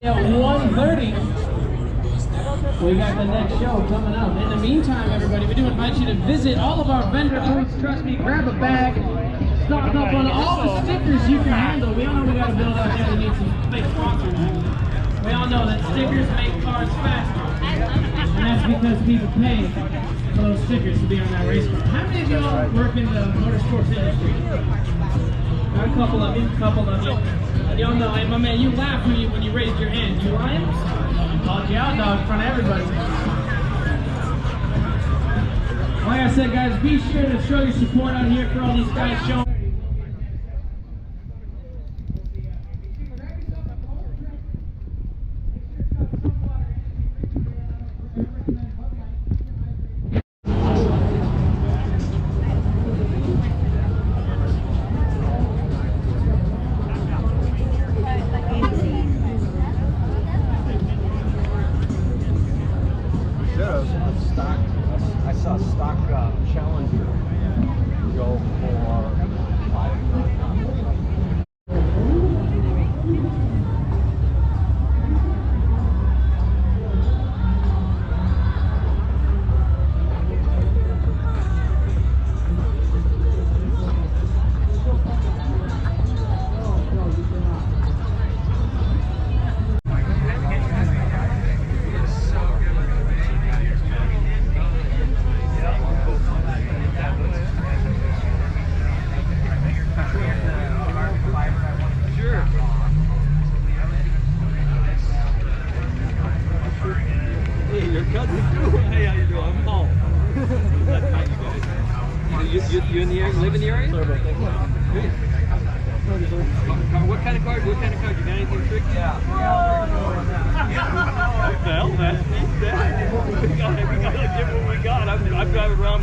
At 1:30, we got the next show coming up. In the meantime, everybody, we do invite you to visit all of our vendor booths. Trust me, grab a bag, stock up on all the stickers you can handle. We all know we got to build out there. We need some big sponsors. We all know that stickers make cars faster. And that's because people pay for those stickers to be on that race car. How many of y'all work in the motorsports industry? Got a couple of you, Y'all know, hey, my man, you laughed when you raised your hand. You lying? Called you out, dog, in front of everybody. Like I said, guys, be sure to show your support out here for all these guys showing. I saw stock Challenger go for 5 million. You in the area? Live in the area? What kind of card? What kind of card? You got anything tricky? Yeah. What the hell, man? We gotta give what we got. I'm driving around.